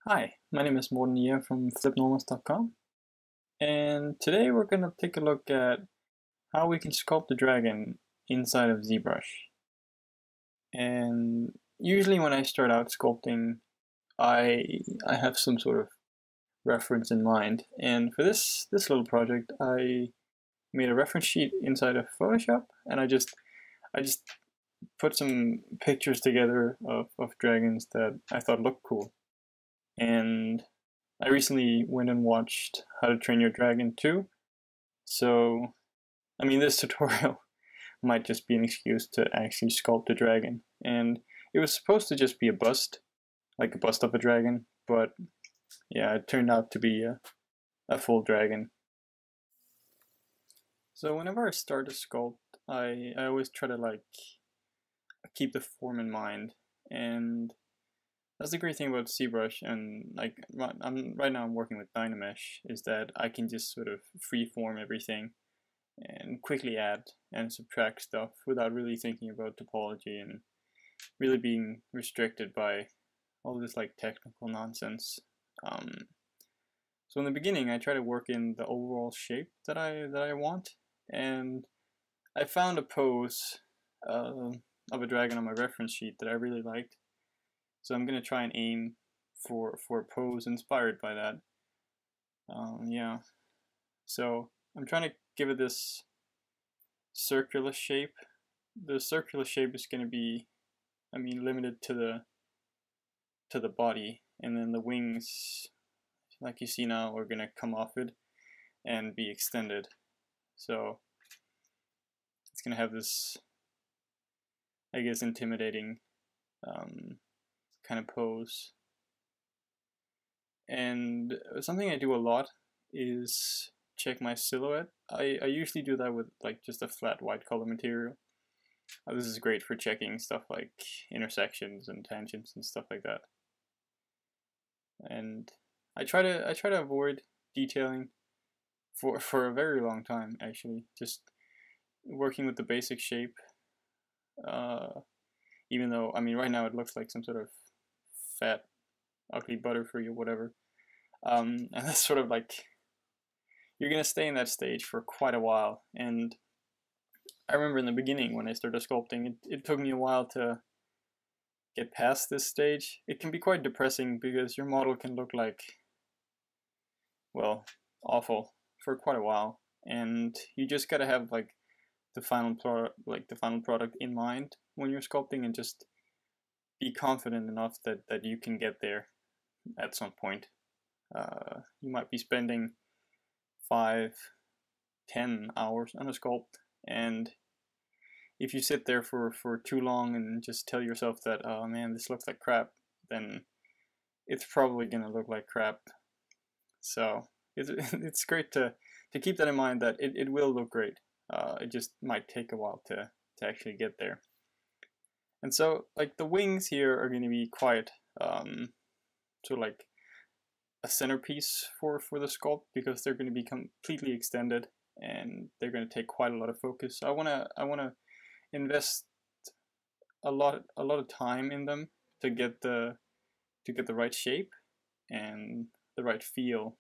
Hi, my name is Morten from flipnormals.com, and today we're going to take a look at how we can sculpt the dragon inside of Zbrush. And usually when I start out sculpting, I have some sort of reference in mind, and for this little project I made a reference sheet inside of Photoshop, and I just put some pictures together of dragons that I thought looked cool. And I recently went and watched How to Train Your Dragon 2, so I mean this tutorial might just be an excuse to actually sculpt a dragon. And it was supposed to just be a bust, like a bust of a dragon, but yeah, it turned out to be a full dragon. So whenever I start a sculpt, I always try to like keep the form in mind, and that's the great thing about ZBrush. And like right now I'm working with Dynamesh, is that I can just sort of freeform everything and quickly add and subtract stuff without really thinking about topology and really being restricted by all this like technical nonsense. So in the beginning I try to work in the overall shape that I want, and I found a pose of a dragon on my reference sheet that I really liked. So I'm gonna try and aim for a pose inspired by that. Yeah. So I'm trying to give it this circular shape. The circular shape is gonna be, I mean, limited to the body, and then the wings, like you see now, are gonna come off it and be extended. So it's gonna have this, I guess, intimidating kind of pose. And something I do a lot is check my silhouette. I usually do that with like just a flat white color material. This is great for checking stuff like intersections and tangents and stuff like that. And I try to avoid detailing for a very long time, actually. Just working with the basic shape. Even though, I mean, right now it looks like some sort of fat, ugly butterfree or whatever. And that's sort of like, you're gonna stay in that stage for quite a while. And I remember in the beginning when I started sculpting, it took me a while to get past this stage. It can be quite depressing because your model can look like, well, awful for quite a while, and you just gotta have like the final product in mind when you're sculpting, and just be confident enough that you can get there at some point. You might be spending 5-10 hours on a sculpt, and if you sit there for too long and just tell yourself that, oh man, this looks like crap, then it's probably gonna look like crap. So it's great to keep that in mind, that it will look great. It just might take a while to actually get there. And so like the wings here are going to be quite sort of like a centerpiece for the sculpt, because they're going to be completely extended and they're going to take quite a lot of focus. So I wanna invest a lot of time in them to get the right shape and the right feel.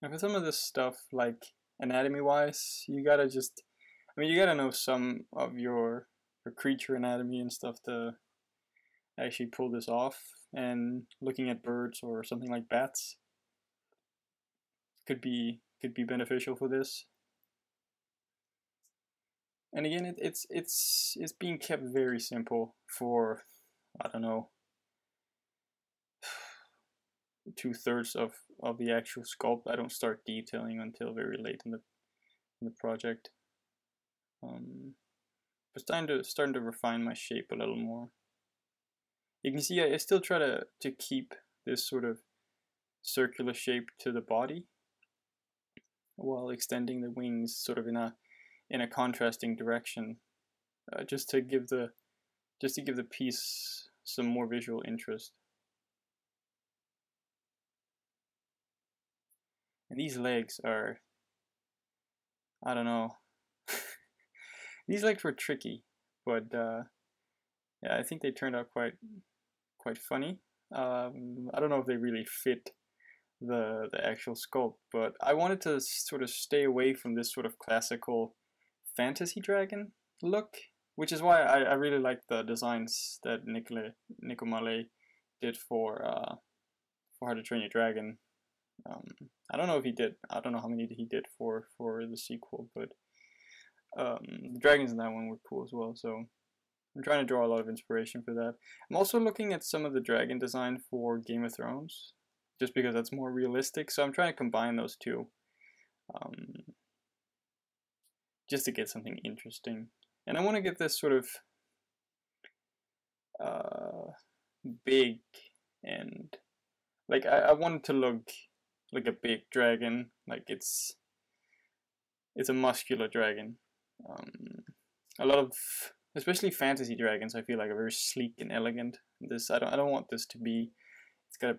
And for some of this stuff, like anatomy wise, you gotta just, I mean, you gotta know some of your creature anatomy and stuff to actually pull this off. And looking at birds or something like bats could be beneficial for this. And again, it's being kept very simple for, I don't know, 2/3 of the actual sculpt. I don't start detailing until very late in the project. But starting to refine my shape a little more. You can see I still try to keep this sort of circular shape to the body, while extending the wings sort of in a contrasting direction, just to give the piece some more visual interest. And these legs are, I don't know, These legs were tricky, but yeah, I think they turned out quite funny. I don't know if they really fit the actual sculpt, but I wanted to sort of stay away from this sort of classical fantasy dragon look, which is why I really like the designs that Nico Mallet did for How to Train Your Dragon. I don't know if he did. I don't know how many he did for the sequel, but the dragons in that one were cool as well. So I'm trying to draw a lot of inspiration for that. I'm also looking at some of the dragon design for Game of Thrones, just because that's more realistic. So I'm trying to combine those two, just to get something interesting. And I want to get this sort of big, and like I want it to look like a big dragon, like it's a muscular dragon. A lot of, especially fantasy dragons, I feel like are very sleek and elegant. This I don't want this to be. It's got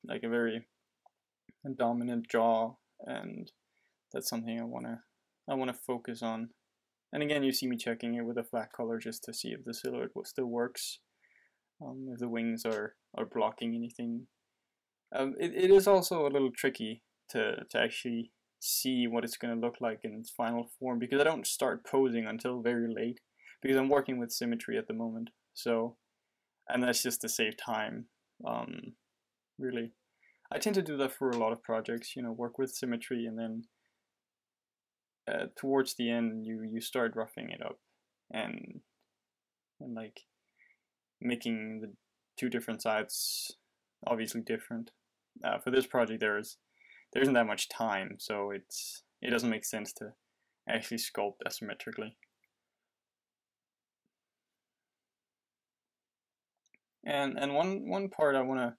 like a very dominant jaw, and that's something I wanna focus on. And again, you see me checking it with a flat color just to see if the silhouette still works. If the wings are blocking anything. It is also a little tricky to actually see what it's going to look like in its final form, because I don't start posing until very late, because I'm working with symmetry at the moment. So, and that's just to save time. Really, I tend to do that for a lot of projects. You know, work with symmetry, and then towards the end, you start roughing it up, and like making the two different sides obviously different. For this project, there isn't that much time, so it doesn't make sense to actually sculpt asymmetrically. And one part I want to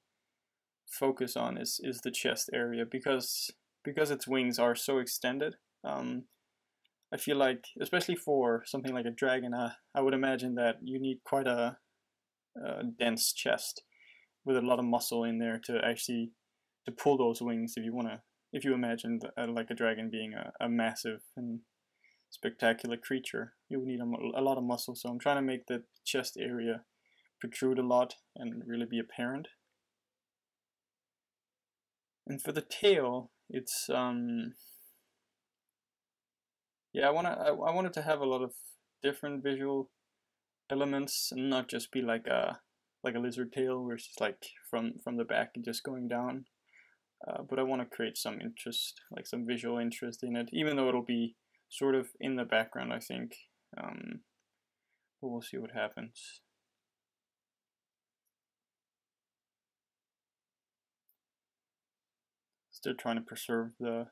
focus on is the chest area, because its wings are so extended. I feel like, especially for something like a dragon, I would imagine that you need quite a dense chest with a lot of muscle in there to actually to pull those wings. If you imagine like a dragon being a massive and spectacular creature, you would need a lot of muscle. So I'm trying to make the chest area protrude a lot and really be apparent. And for the tail, it's yeah, I wanted to have a lot of different visual elements and not just be like a lizard tail where it's just like from the back and just going down. But I want to create some interest, like some visual interest in it, even though it'll be sort of in the background, I think. But we'll see what happens. Still trying to preserve the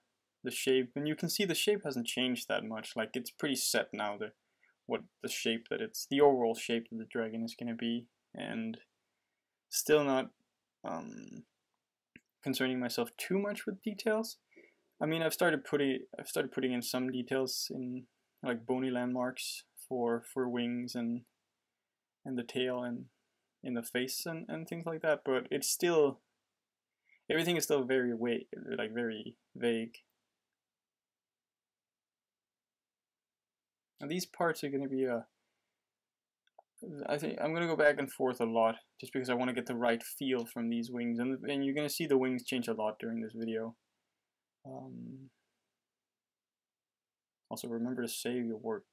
shape, and you can see the shape hasn't changed that much. Like, it's pretty set now, the overall shape that the dragon is going to be, and still not concerning myself too much with details. I mean, I've started putting in some details in like bony landmarks for wings and the tail and in the face and things like that, but it's still, everything is still very very vague. And these parts are going to be I think I'm going to go back and forth a lot just because I want to get the right feel from these wings, and you're going to see the wings change a lot during this video. Also, remember to save your work.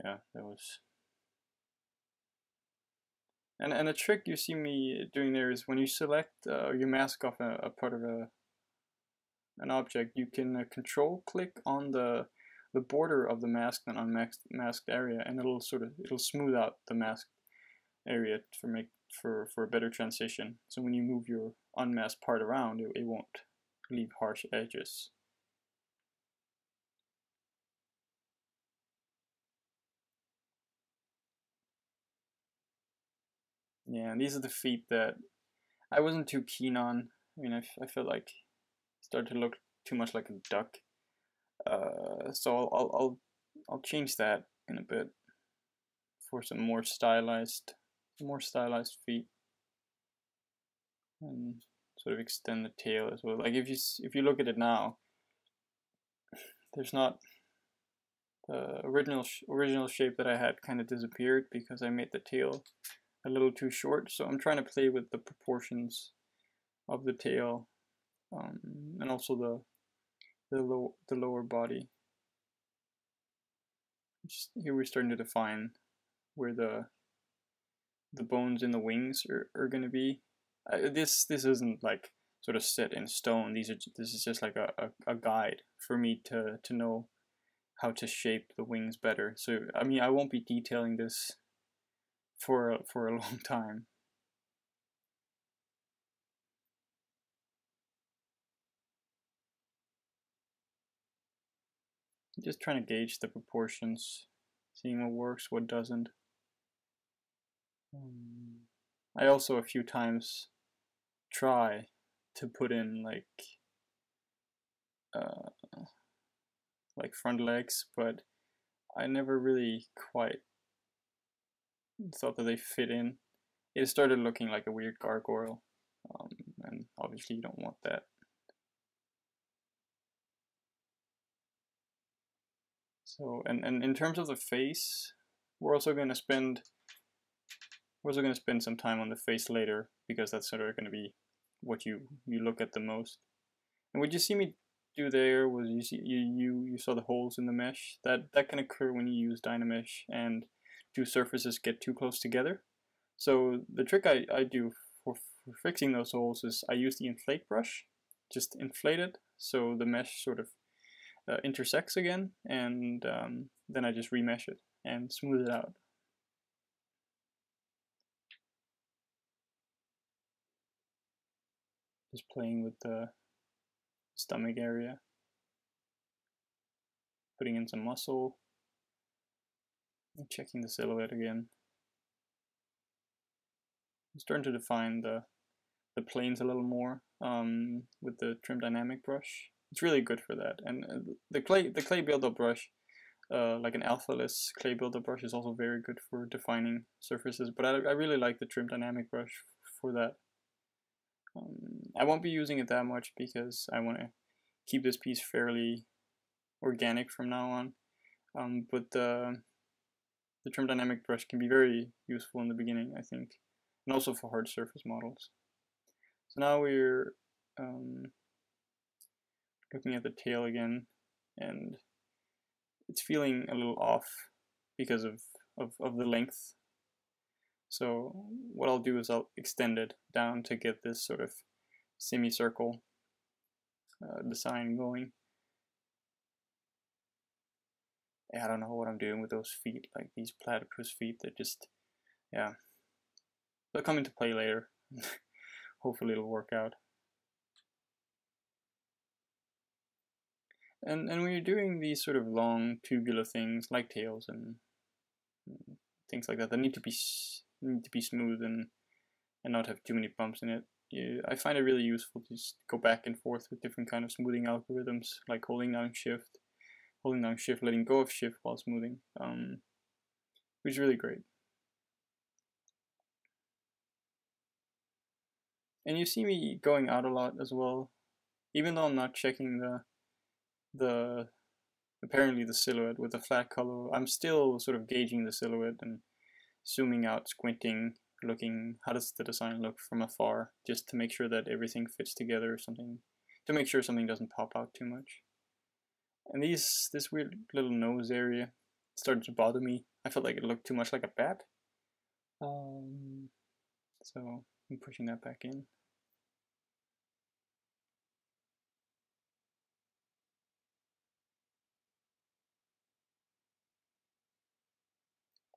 Yeah, that was. And a trick you see me doing there is when you select you mask off a part of an object, you can control click on the border of the masked and unmasked area, and it'll smooth out the masked area for a better transition. So when you move your unmasked part around, it won't leave harsh edges. Yeah, and these are the feet that I wasn't too keen on. I mean, I felt like it started to look too much like a duck. So I'll change that in a bit for some more stylized feet, and sort of extend the tail as well. Like if you look at it now, there's not the original shape that I had kind of disappeared because I made the tail a little too short. So I'm trying to play with the proportions of the tail, and also the lower body. Just here we're starting to define where the bones in the wings are going to be. This isn't like sort of set in stone. This is just like a guide for me to know how to shape the wings better. So I mean, I won't be detailing this for a long time. Just trying to gauge the proportions, seeing what works, what doesn't. I also a few times try to put in like front legs, but I never really quite thought that they fit in. It started looking like a weird gargoyle, and obviously you don't want that. So, and in terms of the face, we're also going to spend some time on the face later, because that's sort of going to be what you look at the most. And what you see me do there was you saw the holes in the mesh. That can occur when you use Dynamesh and two surfaces get too close together. So the trick I do for fixing those holes is I use the inflate brush, just inflate it so the mesh sort of intersects again, and then I just remesh it and smooth it out. Just playing with the stomach area, putting in some muscle, and checking the silhouette again. I'm starting to define the planes a little more with the trim dynamic brush. It's really good for that. And the clay buildup brush, like an alpha-less clay buildup brush, is also very good for defining surfaces. But I really like the trim dynamic brush for that. I won't be using it that much because I want to keep this piece fairly organic from now on. But the trim dynamic brush can be very useful in the beginning, I think, and also for hard surface models. So now we're looking at the tail again, and it's feeling a little off because of the length. So what I'll do is I'll extend it down to get this sort of semicircle design going. I don't know what I'm doing with those feet, like these platypus feet. They're just, yeah, they'll come into play later. Hopefully it'll work out. And when you're doing these sort of long tubular things like tails and things like that, they need to be smooth and not have too many bumps in it. I find it really useful to just go back and forth with different kind of smoothing algorithms, like holding down shift, letting go of shift while smoothing, which is really great. And you see me going out a lot as well, even though I'm not checking apparently the silhouette with the flat color. I'm still sort of gauging the silhouette and zooming out, squinting, looking how does the design look from afar, just to make sure that everything fits together, to make sure something doesn't pop out too much. And this weird little nose area started to bother me. I felt like it looked too much like a bat. So I'm pushing that back in.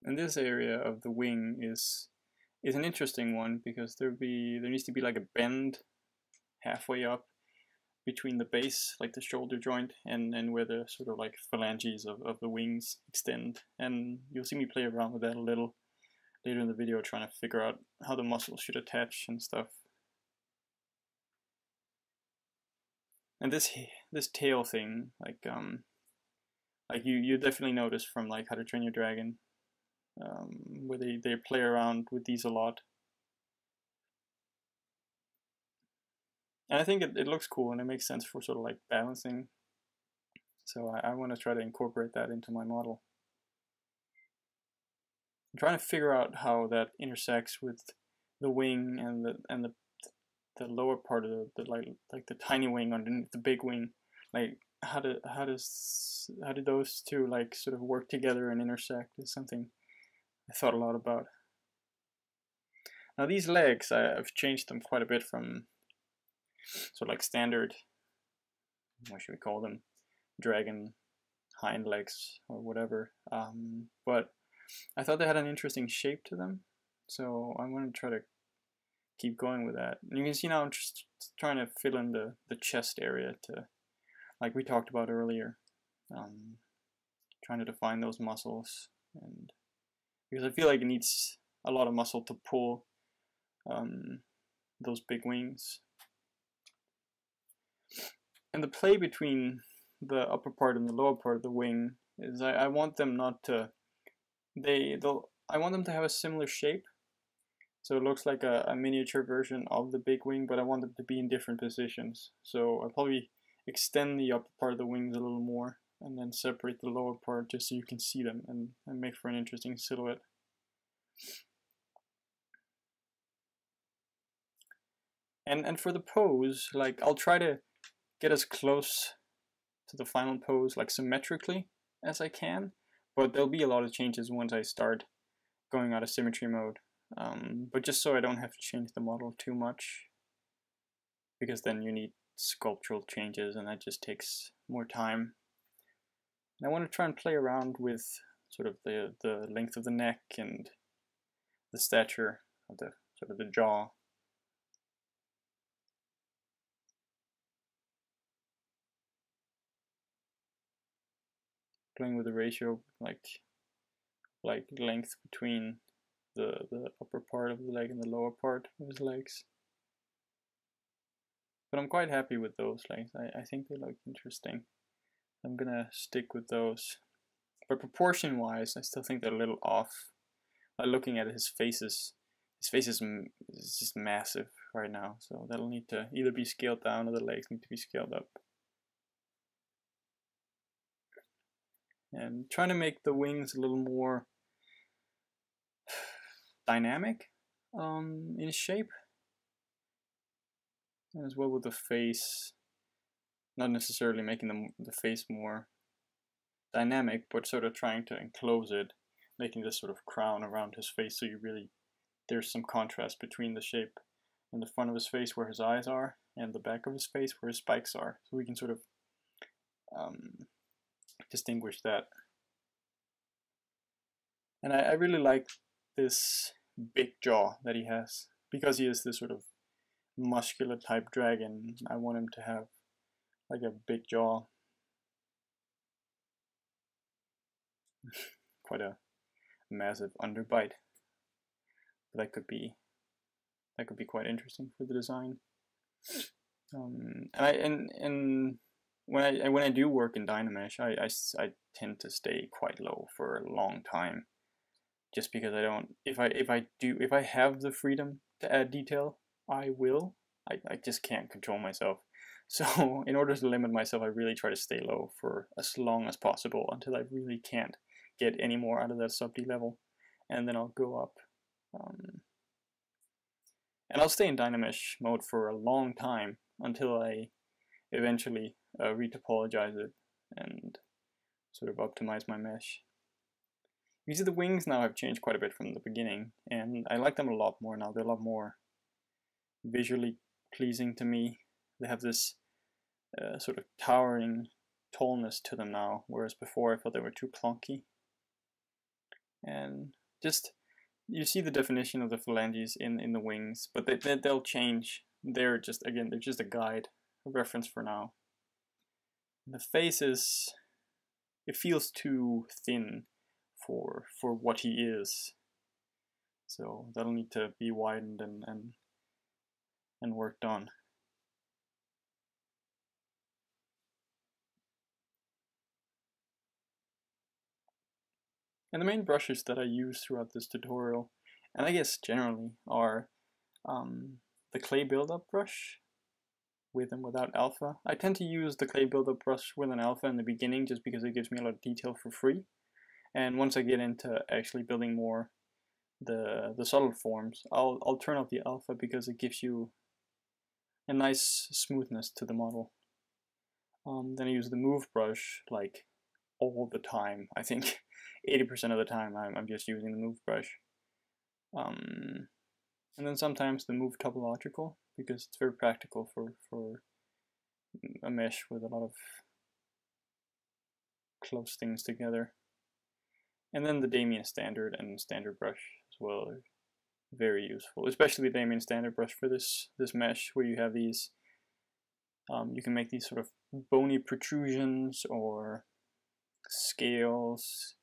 And this area of the wing is an interesting one because there needs to be like a bend halfway up between the base, like the shoulder joint, and where the sort of like phalanges of the wings extend. And you'll see me play around with that a little later in the video, trying to figure out how the muscles should attach and stuff. And this tail thing, like you definitely notice from like How to Train Your Dragon, where they play around with these a lot. And I think it looks cool and it makes sense for sort of like balancing So I want to try to incorporate that into my model. I'm trying to figure out how that intersects with the wing and the lower part of the like the tiny wing underneath the big wing. Like how do those two like sort of work together and intersect is something I thought a lot about. Now these legs, I've changed them quite a bit from sort of like standard, what should we call them, dragon hind legs or whatever. But I thought they had an interesting shape to them, so I'm going to try to keep going with that. And you can see now I'm just trying to fill in the chest area to, like we talked about earlier, trying to define those muscles, and because I feel like it needs a lot of muscle to pull those big wings. And the play between the upper part and the lower part of the wing is I want them not to, I want them to have a similar shape. So it looks like a miniature version of the big wing, but I want them to be in different positions. So I'll probably extend the upper part of the wings a little more and then separate the lower part just so you can see them and make for an interesting silhouette. And for the pose, like I'll try to get as close to the final pose like symmetrically as I can, but there'll be a lot of changes once I start going out of symmetry mode. But just so I don't have to change the model too much, because then you need sculptural changes and that just takes more time. And I want to try and play around with sort of the length of the neck and the stature of the sort of the jaw. Playing with the ratio, like length between the upper part of the leg and the lower part of his legs. But I'm quite happy with those legs. I think they look interesting. I'm gonna stick with those. But proportion wise, I still think they're a little off. Looking at his face is just massive right now, so that'll need to either be scaled down or the legs need to be scaled up. And trying to make the wings a little more dynamic in shape, as well with the face, not necessarily making the face more dynamic, but sort of trying to enclose it, making this sort of crown around his face, so you really, there's some contrast between the shape in the front of his face where his eyes are and the back of his face where his spikes are, so we can sort of distinguish that. And I really like this big jaw that he has, because he is this sort of muscular type dragon. I want him to have like a big jaw. Quite a massive underbite. That could be quite interesting for the design. And when I do work in Dynamesh, I tend to stay quite low for a long time, just because I don't. If I have the freedom to add detail, I will. I just can't control myself. So in order to limit myself, I really try to stay low for as long as possible until I really can't get any more out of that sub D level, and then I'll go up. And I'll stay in Dynamesh mode for a long time until I eventually retopologize it and sort of optimize my mesh. You see the wings now have changed quite a bit from the beginning, and I like them a lot more now. They're a lot more visually pleasing to me. They have this sort of towering tallness to them now, whereas before I thought they were too clunky. And just, you see the definition of the phalanges in the wings, but they'll change. They're just, again, they're just a guide, a reference for now. The face is, it feels too thin for what he is. So that'll need to be widened and worked on. And the main brushes that I use throughout this tutorial, and I guess generally, are the clay buildup brush with and without alpha. I tend to use the clay buildup brush with an alpha in the beginning just because it gives me a lot of detail for free. And once I get into actually building more the subtle forms, I'll turn off the alpha because it gives you a nice smoothness to the model. Then I use the move brush like all the time. I think 80% of the time I'm just using the move brush. And then sometimes the move topological, because it's very practical for a mesh with a lot of close things together. And then the Damien standard and standard brush as well are very useful, especially the Damien standard brush for this mesh where you have these, you can make these sort of bony protrusions or scales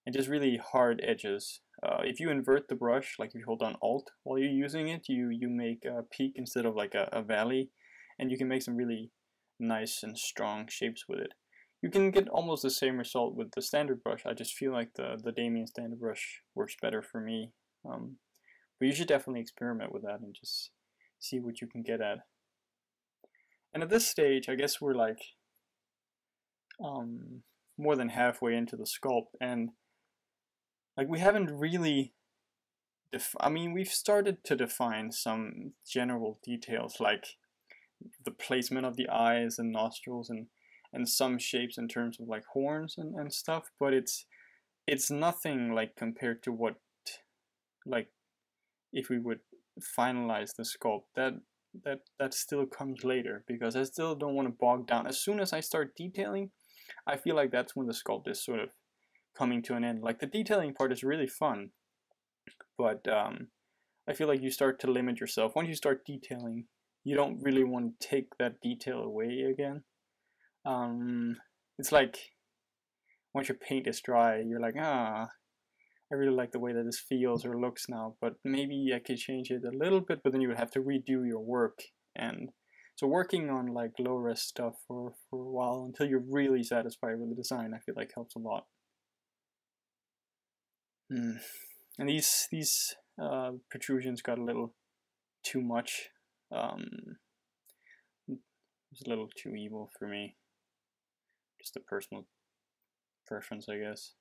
and just really hard edges. If you invert the brush, like if you hold down Alt while you're using it, you make a peak instead of like a valley, and you can make some really nice and strong shapes with it. You can get almost the same result with the standard brush. I just feel like the Damien standard brush works better for me. But you should definitely experiment with that and just see what you can get at. And at this stage, I guess we're like more than halfway into the sculpt, and like we haven't really I mean, we've started to define some general details like the placement of the eyes and nostrils and some shapes in terms of like horns and stuff, but it's nothing like compared to what, like, if we would finalize the sculpt. That still comes later, because I still don't want to bog down. As soon as I start detailing, I feel like that's when the sculpt is sort of coming to an end. Like, the detailing part is really fun, but I feel like you start to limit yourself. Once you start detailing, you don't really want to take that detail away again. It's like once your paint is dry, you're like, I really like the way that this feels or looks now, but maybe I could change it a little bit, but then you would have to redo your work. And so working on like low-res stuff for a while until you're really satisfied with the design, I feel like helps a lot. And these protrusions got a little too much. It was a little too evil for me. Just a personal preference, I guess.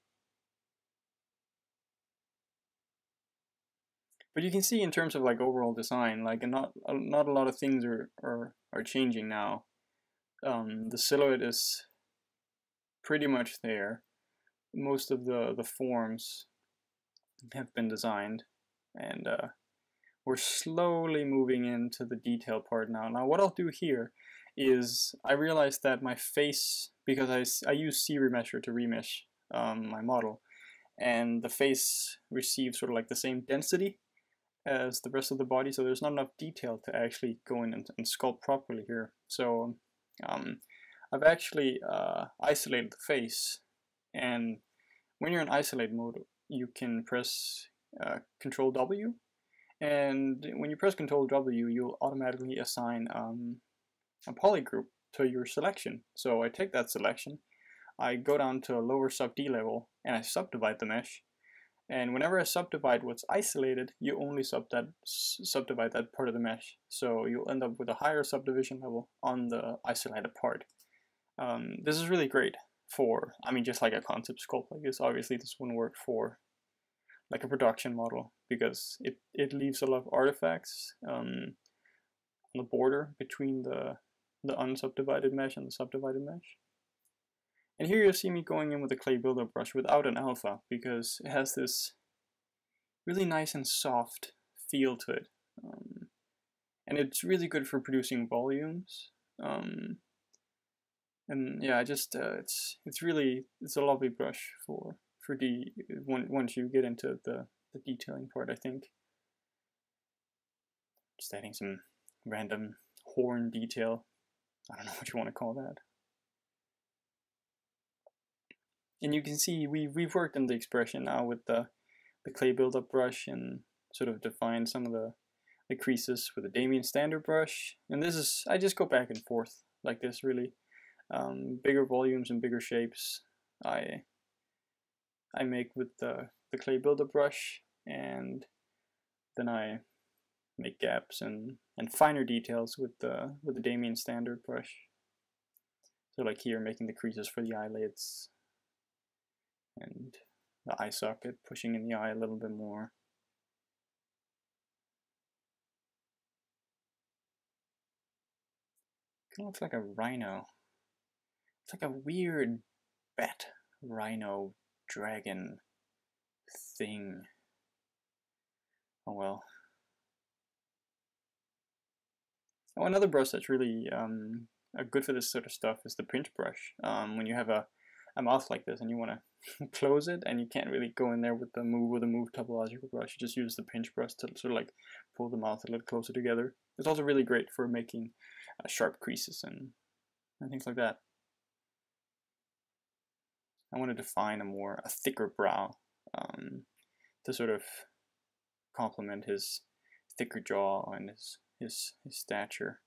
But you can see in terms of like overall design, like not a lot of things are changing now. The silhouette is pretty much there. Most of the forms have been designed, and we're slowly moving into the detail part now. Now what I'll do here is, I realized that my face, because I use C-remesher to remesh my model, and the face receives sort of like the same density as the rest of the body, so there's not enough detail to actually go in and sculpt properly here. So I've actually isolated the face, and when you're in isolate mode, you can press Control W, and when you press Control W, you'll automatically assign a polygroup to your selection. So I take that selection, I go down to a lower sub D level, and I subdivide the mesh. And whenever I subdivide what's isolated, you only subdivide that part of the mesh. So you'll end up with a higher subdivision level on the isolated part. This is really great for, I mean, just like a concept sculpt like this. Obviously this wouldn't work for like a production model, because it leaves a lot of artifacts on the border between the unsubdivided mesh and the subdivided mesh. And here you'll see me going in with a clay buildup brush without an alpha, because it has this really nice and soft feel to it. And it's really good for producing volumes. And yeah, it's a lovely brush for once you get into the detailing part, I think. Just adding some random horn detail. I don't know what you want to call that. And you can see we've worked on the expression now with the clay buildup brush, and sort of defined some of the creases with the Damien standard brush. And this is, I just go back and forth like this, really. Bigger volumes and bigger shapes I make with the clay buildup brush, and then I make gaps and finer details with the Damien standard brush. So like here, making the creases for the eyelids and the eye socket, pushing in the eye a little bit more. Kind of looks like a rhino. It's like a weird bat, rhino, dragon thing. Oh well. Oh, another brush that's really good for this sort of stuff is the pinch brush. When you have a mouth like this and you want to close it and you can't really go in there with the move topological brush, you just use the pinch brush to sort of like pull the mouth a little closer together. It's also really great for making sharp creases and things like that. I want to define a thicker brow to sort of complement his thicker jaw and his stature,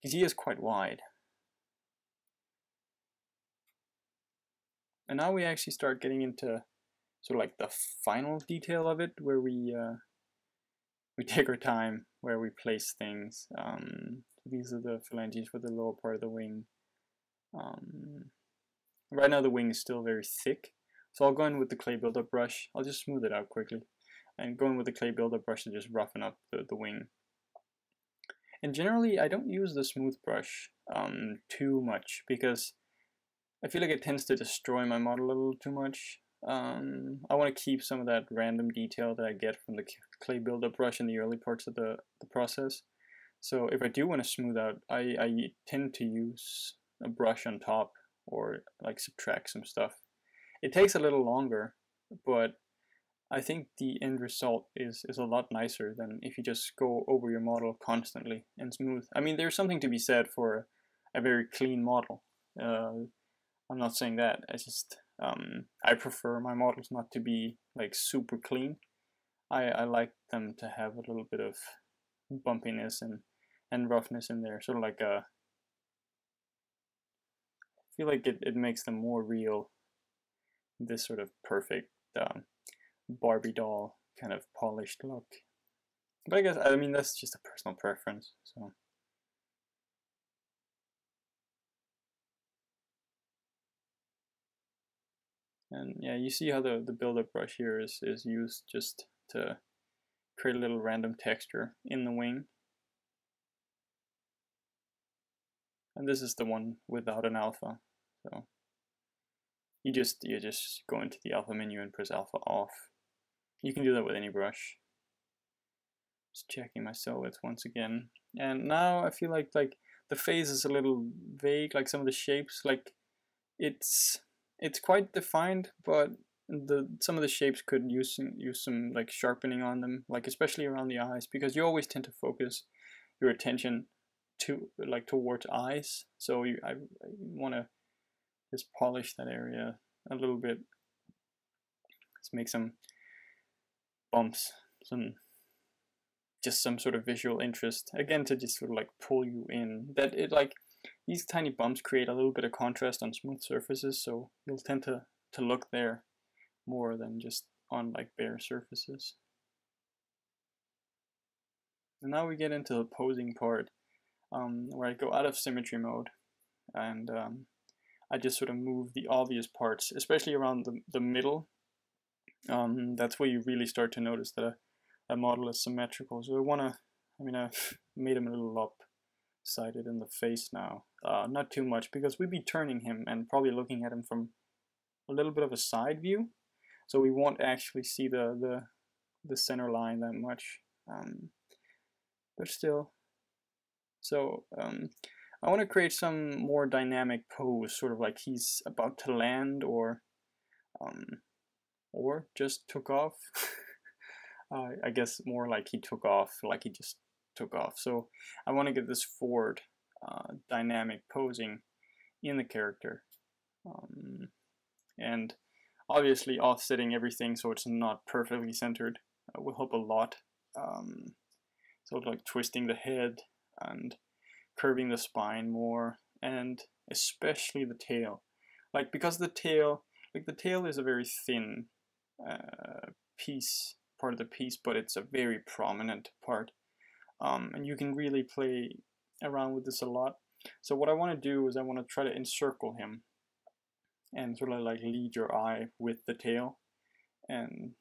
because he is quite wide. And now we actually start getting into sort of like the final detail of it, where we take our time where we place things. These are the phalanges for the lower part of the wing. Right now the wing is still very thick, so I'll go in with the clay buildup brush. I'll just smooth it out quickly, and go in with the clay buildup brush to just roughen up the wing. And generally I don't use the smooth brush too much, because I feel like it tends to destroy my model a little too much. I want to keep some of that random detail that I get from the clay buildup brush in the early parts of the process. So if I do want to smooth out, I tend to use a brush on top, or like subtract some stuff. It takes a little longer, but I think the end result is a lot nicer than if you just go over your model constantly and smooth. I mean, there's something to be said for a very clean model. I'm not saying that. I just I prefer my models not to be like super clean. I like them to have a little bit of bumpiness and roughness in there, sort of like a. I feel like it makes them more real. This sort of perfect Barbie doll kind of polished look. But I mean that's just a personal preference. So. And yeah, you see how the build-up brush here is used just to create a little random texture in the wing. And this is the one without an alpha. So you just go into the alpha menu and press alpha off. You can do that with any brush. Just checking my silhouettes once again. And now I feel like the face is a little vague, like some of the shapes, like it's quite defined, but some of the shapes could use some like sharpening on them, like especially around the eyes, because you always tend to focus your attention towards eyes. So I want to just polish that area a little bit. Let's make some bumps, just some sort of visual interest, again, to just sort of like pull you in. That it like these tiny bumps create a little bit of contrast on smooth surfaces, so you'll tend to look there more than just on like bare surfaces. And now we get into the posing part, where I go out of symmetry mode, and I just sort of move the obvious parts, especially around the middle. That's where you really start to notice that a model is symmetrical. So I've made him a little lopsided in the face now. Not too much, because we'd be turning him and probably looking at him from a little bit of a side view. So we won't actually see the center line that much. But still. So I want to create some more dynamic pose, sort of like he's about to land or just took off. I guess more like he took off, like he just took off. So I want to get this forward dynamic posing in the character. And obviously offsetting everything so it's not perfectly centered will help a lot. So like twisting the head and curving the spine more, and especially the tail. Like, because the tail is a very thin piece part of the piece, but it's a very prominent part. And you can really play around with this a lot. So what I want to do is I want to try to encircle him and sort of like lead your eye with the tail and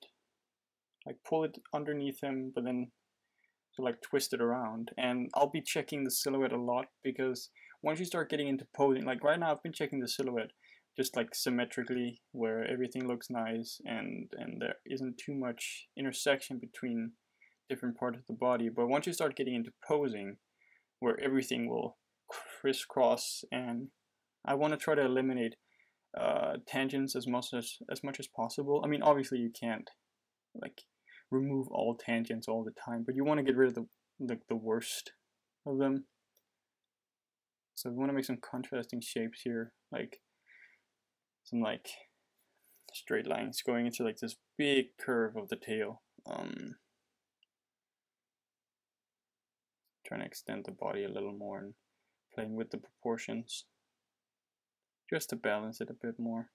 like pull it underneath him, but then to like twist it around. And I'll be checking the silhouette a lot, because once you start getting into posing, like right now I've been checking the silhouette just like symmetrically, where everything looks nice and there isn't too much intersection between different parts of the body. But once you start getting into posing, where everything will crisscross, and I want to try to eliminate tangents as much as possible. I mean, obviously you can't like remove all tangents all the time, but you want to get rid of the worst of them. So we want to make some contrasting shapes here, like some like straight lines going into like this big curve of the tail. Trying to extend the body a little more and playing with the proportions just to balance it a bit more.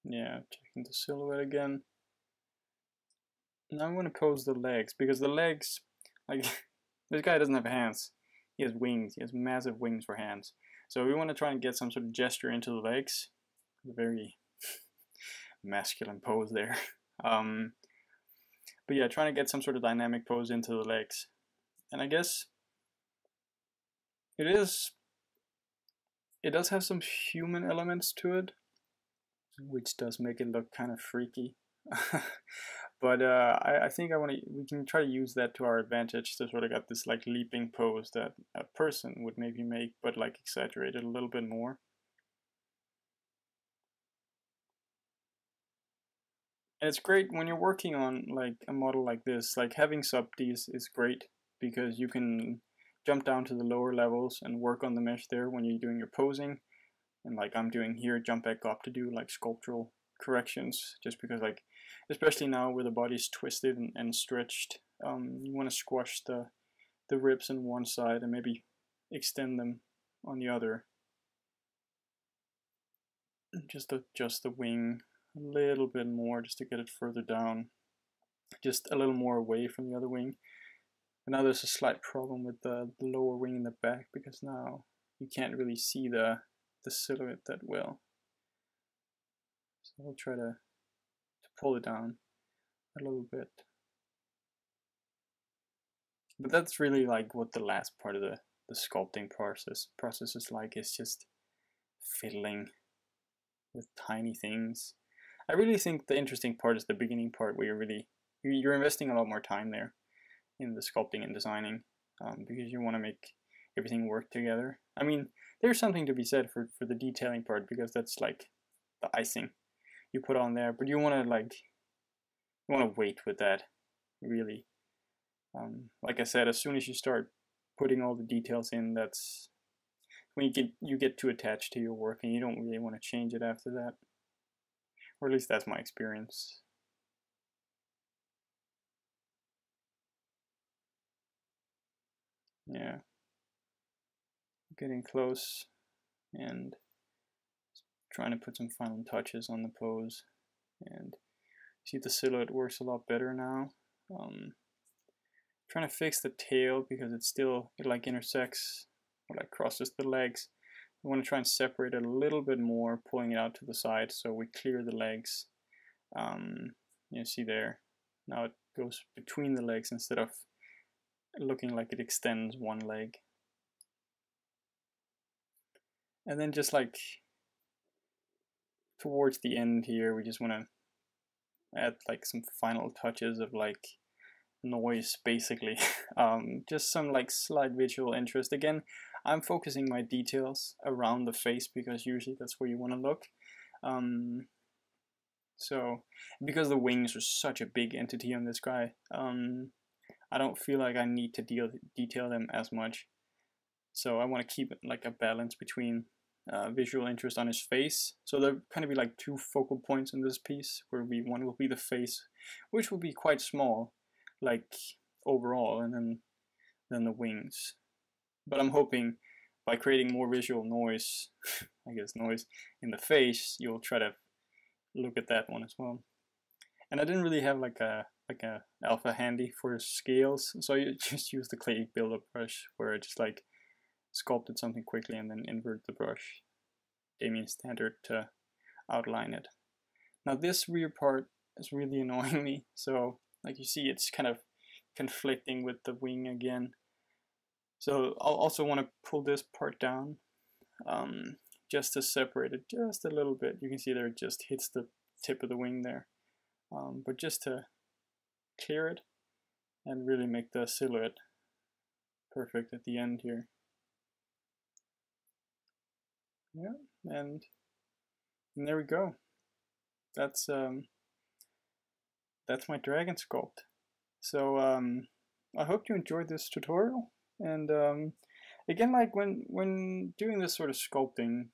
Yeah, checking the silhouette again. Now I'm going to pose the legs, because the legs, like, this guy doesn't have hands. He has wings. He has massive wings for hands. So we want to try and get some sort of gesture into the legs. A very masculine pose there. But yeah, trying to get some sort of dynamic pose into the legs. And I guess it does have some human elements to it, which does make it look kind of freaky. But I think we can try to use that to our advantage to sort of get this like leaping pose that a person would maybe make, but like exaggerate it a little bit more. And it's great when you're working on like a model like this, like having sub-Ds is great, because you can jump down to the lower levels and work on the mesh there when you're doing your posing. And like I'm doing here, jump back up to do like sculptural corrections, just because like, especially now where the body's twisted and stretched, you want to squash the ribs on one side and maybe extend them on the other. Just adjust the wing a little bit more just to get it further down, just a little more away from the other wing. But now there's a slight problem with the lower wing in the back, because now you can't really see the silhouette that well. So I'll try to pull it down a little bit. But that's really like what the last part of the sculpting process is like. It's just fiddling with tiny things. I really think the interesting part is the beginning part, where you're investing a lot more time there in the sculpting and designing, because you want to make everything work together. I mean, there's something to be said for the detailing part, because that's like the icing you put on there, but you want to wait with that, really. Like I said, as soon as you start putting all the details in, that's when you get too attached to your work, and you don't really want to change it after that. Or at least that's my experience. Yeah. Getting close and trying to put some final touches on the pose. And see, the silhouette works a lot better now. Trying to fix the tail, because it like intersects or like crosses the legs. I want to try and separate it a little bit more, pulling it out to the side so we clear the legs. You see there, now it goes between the legs instead of looking like it extends one leg. And then just like towards the end here, we just want to add like some final touches of like noise, basically. Just some like slight visual interest. Again, I'm focusing my details around the face, because usually that's where you want to look. So because the wings are such a big entity on this guy, I don't feel like I need to detail them as much. So I want to keep like a balance between visual interest on his face. So there kind of be like two focal points in this piece, where one will be the face, which will be quite small, like overall, and then than the wings. But I'm hoping by creating more visual noise, I guess noise, in the face, you'll try to look at that one as well. And I didn't really have like a alpha handy for scales, so I just used the clay buildup brush where I just like sculpted something quickly and then invert the brush, Damien standard, to outline it. Now this rear part is really annoying me, so like you see it's kind of conflicting with the wing again. So I'll also want to pull this part down just to separate it just a little bit. You can see there it just hits the tip of the wing there. But just to clear it and really make the silhouette perfect at the end here. Yeah, and there we go. That's my dragon sculpt. So I hope you enjoyed this tutorial. And again, like when doing this sort of sculpting,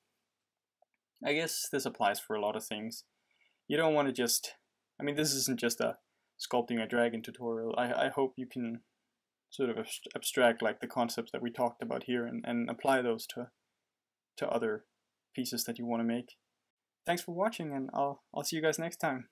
I guess this applies for a lot of things. You don't want to just, I mean, this isn't just a sculpting a dragon tutorial. I hope you can sort of abstract like the concepts that we talked about here and apply those to other pieces that you want to make. Thanks for watching, and I'll see you guys next time.